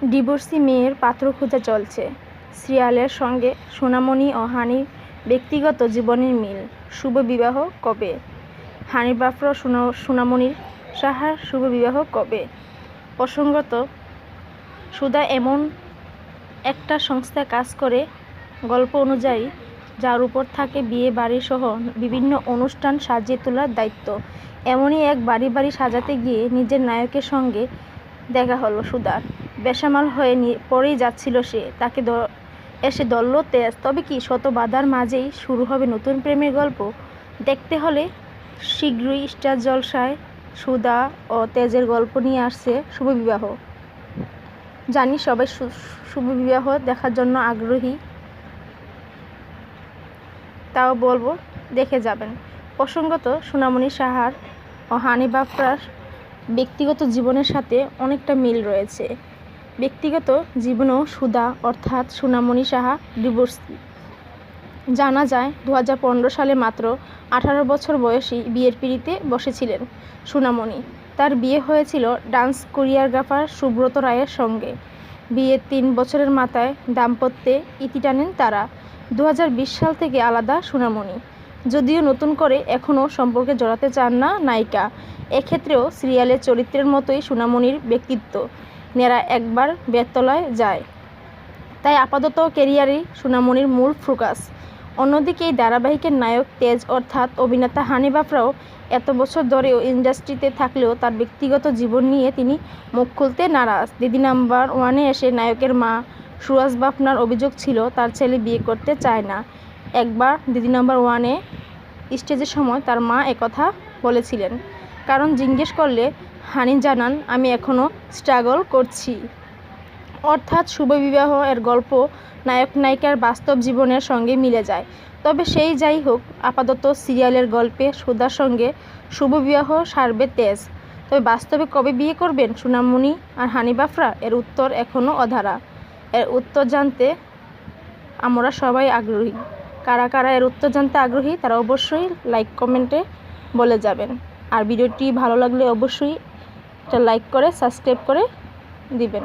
Divorcee মেয়ের পাত্র খোঁজা চলছে। সিরিয়ালের সঙ্গে সোনামণি ও হানির ব্যক্তিগত জীবনের মিল। শুভ বিবাহ কবে? হানির বাফরা সোনামণি সাহার শুভ বিবাহ কবে? প্রসঙ্গত, সুধা এমন একটা সংস্থায় কাজ করে গল্প অনুযায়ী, যার উপর থাকে বিয়ে বাড়ি সহ বিভিন্ন অনুষ্ঠান সাজিয়ে তোলার দায়িত্ব। এমনই এক বাড়ি সাজাতে গিয়ে নিজের নায়কের সঙ্গে দেখা হলো সুধার। বেসামাল হয়ে পড়েই যাচ্ছিল সে। তাকে এসে ধরল তেজ। তবে কি শত বাধার মাঝেই শুরু হবে নতুন প্রেমের গল্প? দেখতে হলে শীঘ্রই স্টার জলসায় সুধা ও তেজের গল্প নিয়ে আসছে শুভ বিবাহ। জানি সবাই শুভ বিবাহ দেখার জন্য আগ্রহী, তাও বলবো দেখে যাবেন। প্রসঙ্গত, সোনামণি সাহার ও হানি বাফরার ব্যক্তিগত জীবনের সাথে অনেকটা মিল রয়েছে। ব্যক্তিগত জীবনেও সুধা অর্থাৎ সোনামণি সাহা ডিভোর্সি। জানা যায় 2015 সালে মাত্র 18 বছর বয়সী বিয়ের পিঁড়িতে বসেছিলেন সোনামণি। তার বিয়ে হয়েছিল ডান্স কোরিওগ্রাফার সুব্রত রায়ের সঙ্গে। বিয়ের 3 বছরের মাথায় দাম্পত্যে ইতি টানেন তারা। 2020 সাল থেকে আলাদা সোনামণি, যদিও নতুন করে এখনও সম্পর্কে জড়াতে চান না নায়িকা। এক্ষেত্রেও সিরিয়ালের চরিত্রের মতোই সোনামণির ব্যক্তিত্ব নেড়া একবার বেতলায় যায়, তাই আপাতত ক্যারিয়ারেই সোনামণির মূল ফোকাস। অন্যদিকে এই ধারাবাহিকের নায়ক তেজ অর্থাৎ অভিনেতা হানি বাফরাও এত বছর ধরেও ইন্ডাস্ট্রিতে থাকলেও তার ব্যক্তিগত জীবন নিয়ে তিনি মুখ খুলতে নারাজ। দিদি নাম্বার ওয়ানে এসে নায়কের মা সুহাস বাফনার অভিযোগ ছিল তার ছেলে বিয়ে করতে চায় না। একবার দিদি নাম্বার ওয়ানে স্টেজের সময় তার মা একথা বলেছিলেন। কারণ জিজ্ঞেস করলে হানি জানান, আমি এখনও স্ট্রাগল করছি। অর্থাৎ শুভ বিবাহ এর গল্প নায়ক নায়িকার বাস্তব জীবনের সঙ্গে মিলে যায়। তবে সেই যাই হোক, আপাতত সিরিয়ালের গল্পে সুধার সঙ্গে শুভ বিবাহ সারবে তেজ। তবে বাস্তবে কবে বিয়ে করবেন সোনামণি আর হানি বাফরা, এর উত্তর এখনও অধারা। এর উত্তর জানতে আমরা সবাই আগ্রহী। কারা কারা এর উত্তর জানতে আগ্রহী তারা অবশ্যই লাইক কমেন্টে বলে যাবেন। আর ভিডিওটি ভালো লাগলে অবশ্যই একটা লাইক করে সাবস্ক্রাইব করে দিবেন।